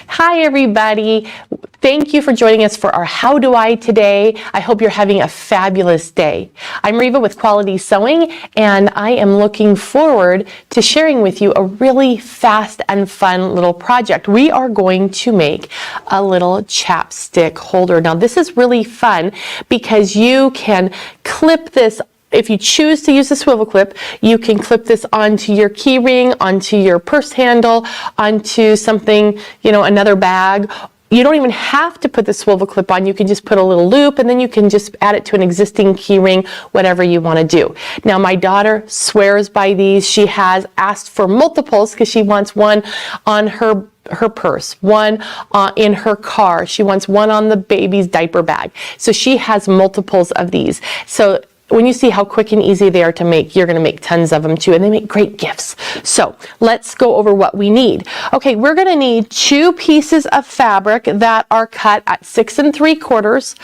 Hi everybody. Thank you for joining us for our How Do I today. I hope you're having a fabulous day. I'm Reva with Quality Sewing, and I am looking forward to sharing with you a really fast and fun little project. We are going to make a little chapstick holder. Now this is really fun because you can clip this. If you choose to use the swivel clip, you can clip this onto your key ring, onto your purse handle, onto something, another bag. You don't even have to put the swivel clip on. You can just put a little loop and then you can just add it to an existing key ring, whatever you want to do. Now my daughter swears by these. She has asked for multiples because she wants one on her purse, one in her car. She wants one on the baby's diaper bag. So she has multiples of these. So when you see how quick and easy they are to make, you're going to make tons of them too, and they make great gifts. So let's go over what we need. Okay, we're going to need 2 pieces of fabric that are cut at 6 3/4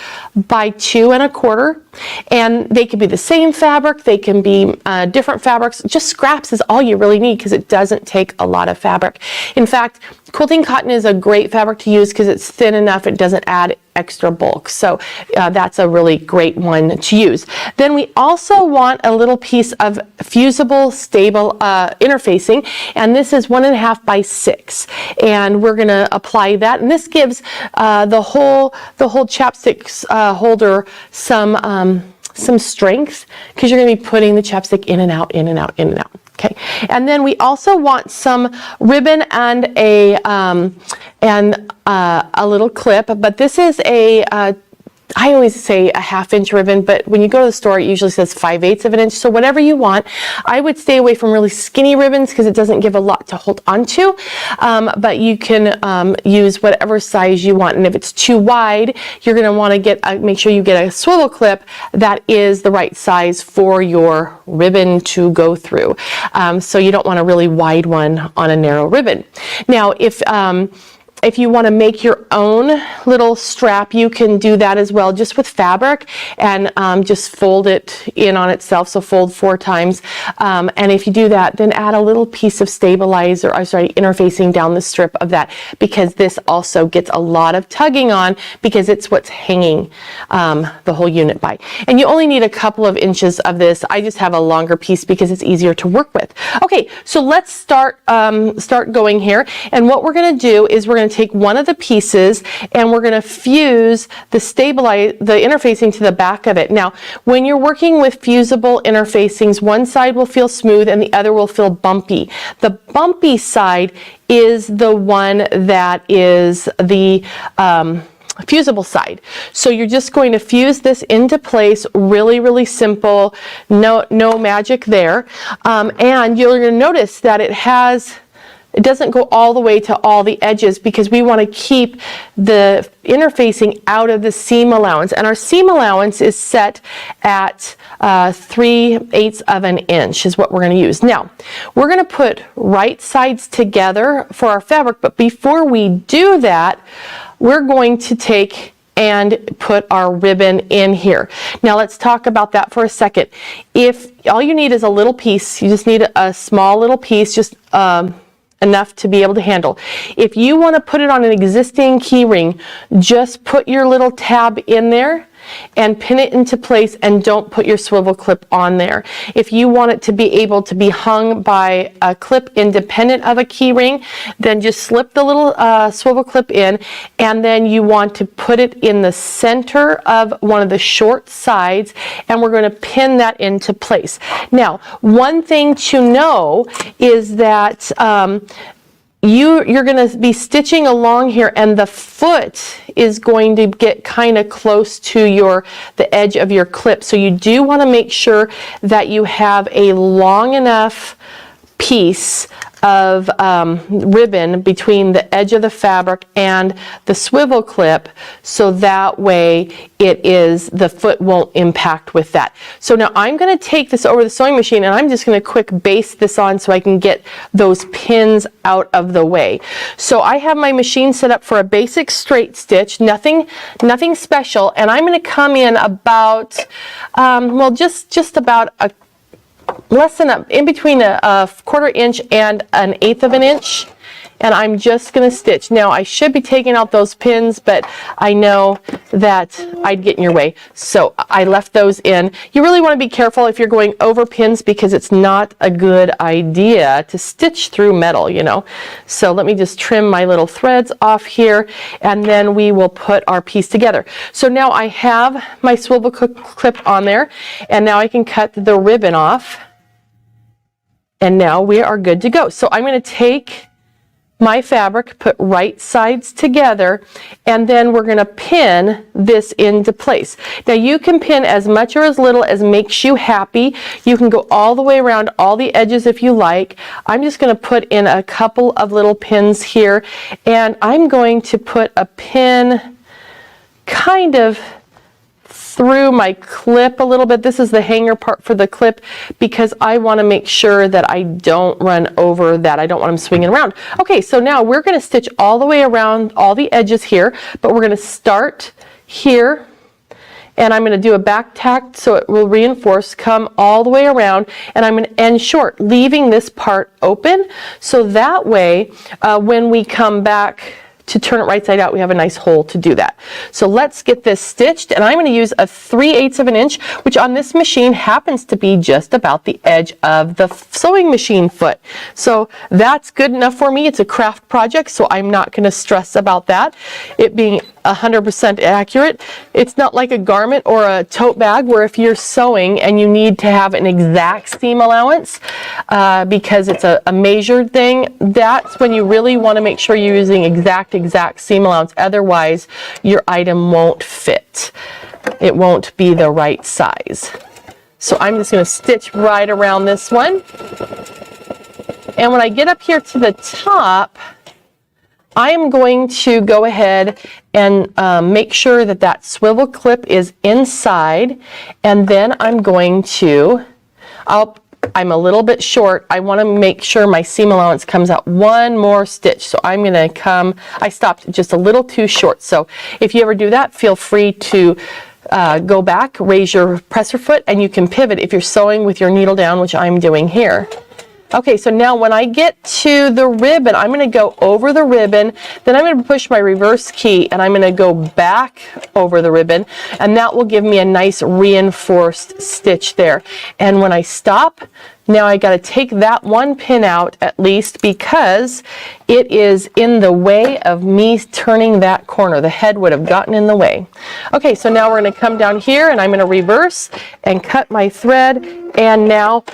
by 2 1/4, and they can be the same fabric, they can be different fabrics. Just scraps is all you really need because it doesn't take a lot of fabric. In fact, quilting cotton is a great fabric to use because it's thin enough, it doesn't add extra bulk. So that's a really great one to use. Then we also want a little piece of fusible stable interfacing, and this is 1 1/2 by 6, and we're going to apply that, and this gives the whole chapstick holder some strength because you're going to be putting the chapstick in and out, in and out, in and out. Okay, and then we also want some ribbon and a little clip, but this is I always say a 1/2 inch ribbon, but when you go to the store, it usually says 5/8 of an inch. So whatever you want. I would stay away from really skinny ribbons because it doesn't give a lot to hold onto. But you can use whatever size you want. And if it's too wide, you're going to want to make sure you get a swivel clip that is the right size for your ribbon to go through. So you don't want a really wide one on a narrow ribbon. Now, if you want to make your own little strap, you can do that as well, just with fabric, and just fold it in on itself, so fold 4 times. And if you do that, then add a little piece of interfacing down the strip of that, because this also gets a lot of tugging on because it's what's hanging the whole unit by. And you only need a couple of inches of this. I just have a longer piece because it's easier to work with. Okay, so let's start going here. And what we're going to do is we're going to take one of the pieces and we're going to fuse the interfacing to the back of it. Now, when you're working with fusible interfacings, one side will feel smooth and the other will feel bumpy. The bumpy side is the one that is the fusible side. So you're just going to fuse this into place, really, really simple, no magic there. And you're going to notice that it doesn't go all the way to all the edges because we want to keep the interfacing out of the seam allowance. And our seam allowance is set at 3/8 of an inch is what we're going to use. Now, we're going to put right sides together for our fabric, but before we do that, we're going to take and put our ribbon in here. Now let's talk about that for a second. If all you need is a little piece, you just need a small little piece, just enough to be able to handle. If you want to put it on an existing key ring, just put your little tab in there and pin it into place, and don't put your swivel clip on there. If you want it to be able to be hung by a clip independent of a key ring, then just slip the little swivel clip in, and then you want to put it in the center of one of the short sides, and we're going to pin that into place. Now, one thing to know is that you're going to be stitching along here, and the foot is going to get kind of close to the edge of your clip. So you do want to make sure that you have a long enough piece of ribbon between the edge of the fabric and the swivel clip, so that way the foot won't impact with that. So now I'm going to take this over the sewing machine, and I'm just going to quick baste this on so I can get those pins out of the way. So I have my machine set up for a basic straight stitch, nothing special, and I'm going to come in about just about in between a 1/4 inch and an 1/8 of an inch and I'm just going to stitch. Now I should be taking out those pins, but I know that I'd get in your way, so I left those in. You really want to be careful if you're going over pins because it's not a good idea to stitch through metal, you know. So let me just trim my little threads off here, and then we will put our piece together. So now I have my swivel clip on there, and now I can cut the ribbon off, and now we are good to go. So I'm going to take my fabric, put right sides together, and then we're going to pin this into place. Now you can pin as much or as little as makes you happy. You can go all the way around all the edges if you like. I'm just going to put in a couple of little pins here, and I'm going to put a pin kind of through my clip a little bit. This is the hanger part for the clip because I want to make sure that I don't run over that. I don't want them swinging around. Okay, so now we're going to stitch all the way around all the edges here, but we're going to start here, and I'm going to do a back tack so it will reinforce, come all the way around, and I'm going to end short, leaving this part open so that way when we come back to turn it right side out, we have a nice hole to do that. So let's get this stitched, and I'm going to use a 3/8 of an inch, which on this machine happens to be just about the edge of the sewing machine foot. So that's good enough for me. It's a craft project, so I'm not going to stress about that. It being 100% accurate. It's not like a garment or a tote bag where if you're sewing and you need to have an exact seam allowance because it's a measured thing, that's when you really want to make sure you're using exact seam allowance. Otherwise, your item won't fit. It won't be the right size. So I'm just going to stitch right around this one. And when I get up here to the top, I am going to go ahead and make sure that that swivel clip is inside, and then I'm going to, I'm a little bit short. I want to make sure my seam allowance comes out one more stitch. So I'm going to come, I stopped just a little too short. So if you ever do that, feel free to go back, raise your presser foot, and you can pivot if you're sewing with your needle down, which I'm doing here. Okay, so now when I get to the ribbon, I'm going to go over the ribbon, then I'm going to push my reverse key, and I'm going to go back over the ribbon, and that will give me a nice reinforced stitch there. And when I stop, now I got to take that one pin out at least because it is in the way of me turning that corner. The head would have gotten in the way. Okay, so now we're going to come down here, and I'm going to reverse and cut my thread, and now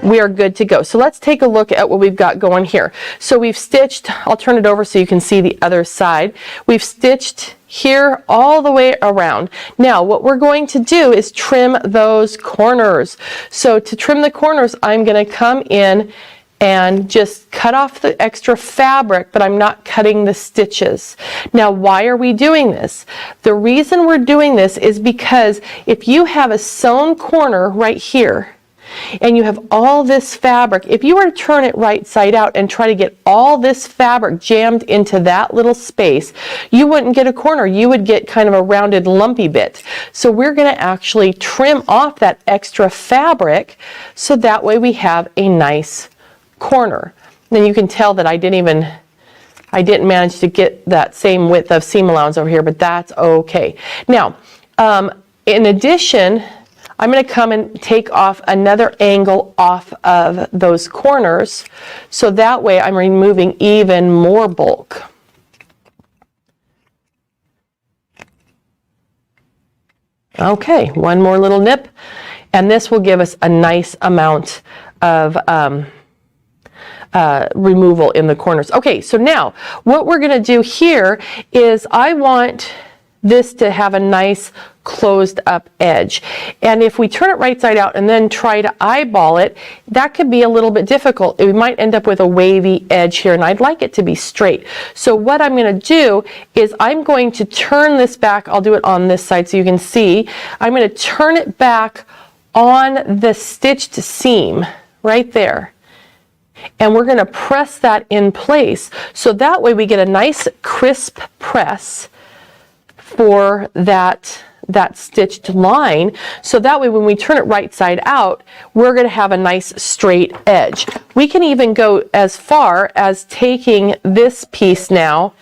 we are good to go. So let's take a look at what we've got going here. So we've stitched, I'll turn it over so you can see the other side. We've stitched here all the way around. Now what we're going to do is trim those corners. So to trim the corners, I'm going to come in and just cut off the extra fabric, but I'm not cutting the stitches. Now, why are we doing this? The reason we're doing this is because if you have a sewn corner right here, and you have all this fabric, if you were to turn it right side out and try to get all this fabric jammed into that little space, you wouldn't get a corner. You would get kind of a rounded lumpy bit. So we're going to actually trim off that extra fabric so that way we have a nice corner. Then you can tell that I didn't manage to get that same width of seam allowance over here, but that's okay. Now, in addition, I'm going to come and take off another angle off of those corners, so that way I'm removing even more bulk. Okay, one more little nip, and this will give us a nice amount of removal in the corners. Okay, so now what we're going to do here is I want this to have a nice closed up edge. And if we turn it right side out and then try to eyeball it, that could be a little bit difficult. We might end up with a wavy edge here, and I'd like it to be straight. So what I'm going to do is I'm going to turn this back. I'll do it on this side so you can see. I'm going to turn it back on the stitched seam right there. And we're going to press that in place. So that way we get a nice crisp press for that that stitched line, so that way when we turn it right side out, we're going to have a nice straight edge. We can even go as far as taking this piece now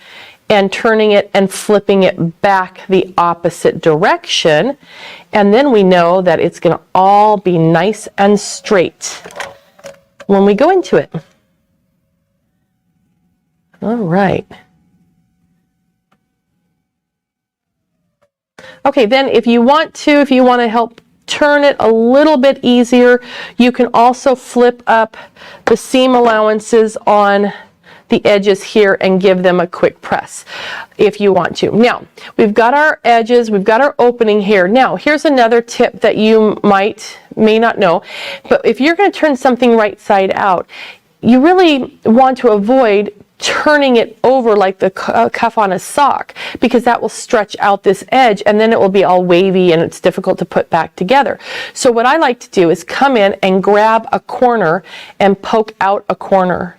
and turning it and flipping it back the opposite direction, and then we know that it's going to all be nice and straight when we go into it. All right. Okay, then if you want to help turn it a little bit easier, you can also flip up the seam allowances on the edges here and give them a quick press if you want to. Now, we've got our edges, we've got our opening here. Now, here's another tip that you may not know, but if you're going to turn something right side out, you really want to avoid turning it over like the cuff on a sock, because that will stretch out this edge and then it will be all wavy and it's difficult to put back together. So what I like to do is come in and grab a corner and poke out a corner.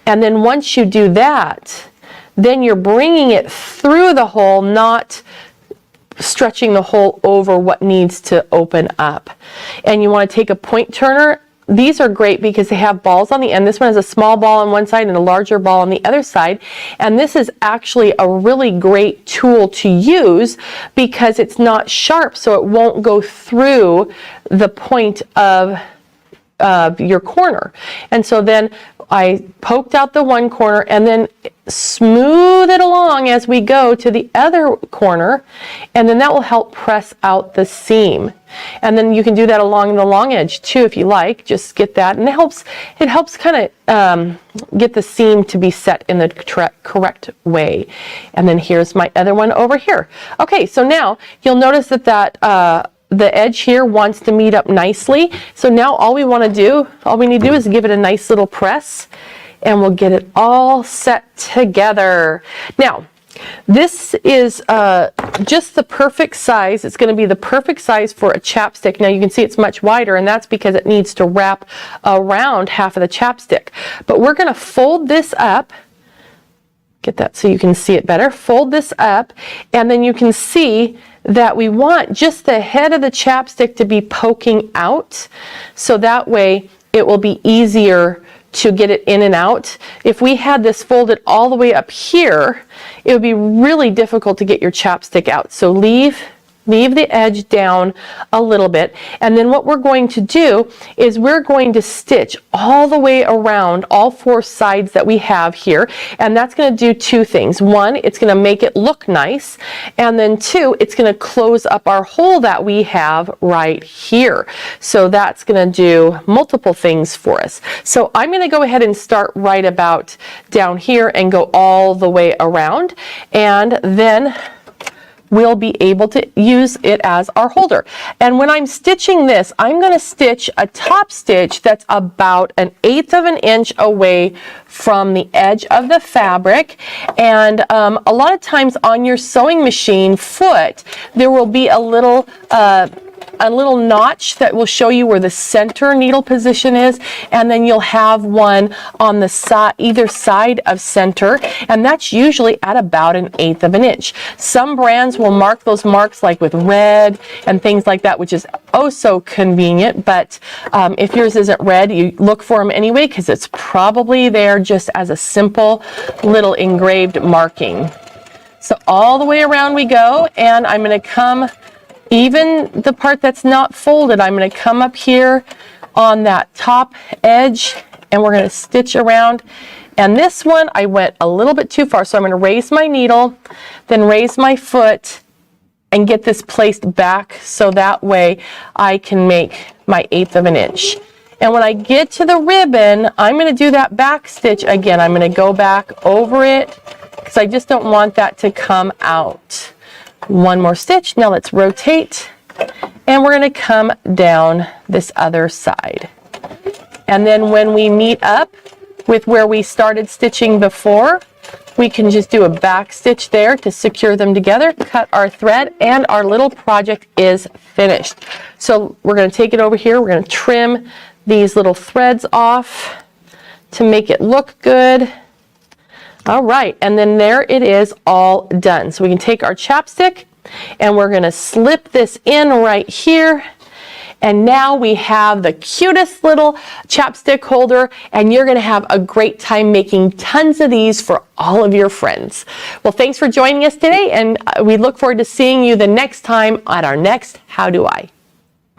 And then once you do that, then you're bringing it through the hole, not stretching the hole over what needs to open up. And you want to take a point turner. These are great because they have balls on the end. This one has a small ball on one side and a larger ball on the other side. And this is actually a really great tool to use because it's not sharp, so it won't go through the point of your corner. And so then I poked out the one corner and then smooth it along as we go to the other corner, and then that will help press out the seam. And then you can do that along the long edge too if you like. Just get that, and it helps kind of get the seam to be set in the correct way. And then here's my other one over here. Okay, so now you'll notice that the edge here wants to meet up nicely. So now all we need to do is give it a nice little press, and we'll get it all set together. Now, this is just the perfect size. It's going to be the perfect size for a chapstick. Now you can see it's much wider, and that's because it needs to wrap around half of the chapstick. But we're going to fold this up. Get that so you can see it better. Fold this up, and then you can see that we want just the head of the chapstick to be poking out, so that way it will be easier to get it in and out. If we had this folded all the way up here, it would be really difficult to get your chapstick out. So leave the edge down a little bit, and then what we're going to do is we're going to stitch all the way around all four sides that we have here, and that's going to do two things. One, it's going to make it look nice, and then two, it's going to close up our hole that we have right here. So that's going to do multiple things for us. So I'm going to go ahead and start right about down here and go all the way around, and then we'll be able to use it as our holder. And when I'm stitching this, I'm going to stitch a top stitch that's about 1/8 of an inch away from the edge of the fabric. And a lot of times on your sewing machine foot, there will be a little notch that will show you where the center needle position is, and then you'll have one on the side, either side of center, and that's usually at about 1/8 of an inch. Some brands will mark those marks like with red and things like that, which is oh so convenient, but if yours isn't red, you look for them anyway because it's probably there just as a simple little engraved marking. So all the way around we go, and I'm going to come even the part that's not folded, I'm going to come up here on that top edge, and we're going to stitch around. And this one I went a little bit too far, so I'm going to raise my needle, then raise my foot, and get this placed back so that way I can make my 1/8 of an inch. And when I get to the ribbon, I'm going to do that back stitch again. I'm going to go back over it because I just don't want that to come out. One more stitch. Now let's rotate, and we're going to come down this other side. And then when we meet up with where we started stitching before, we can just do a back stitch there to secure them together, cut our thread, and our little project is finished. So we're going to take it over here. We're going to trim these little threads off to make it look good. All right, and then there it is all done. So we can take our chapstick And we're going to slip this in right here. And now we have the cutest little chapstick holder, and you're going to have a great time making tons of these for all of your friends. Well, thanks for joining us today, and we look forward to seeing you the next time at our next How Do I?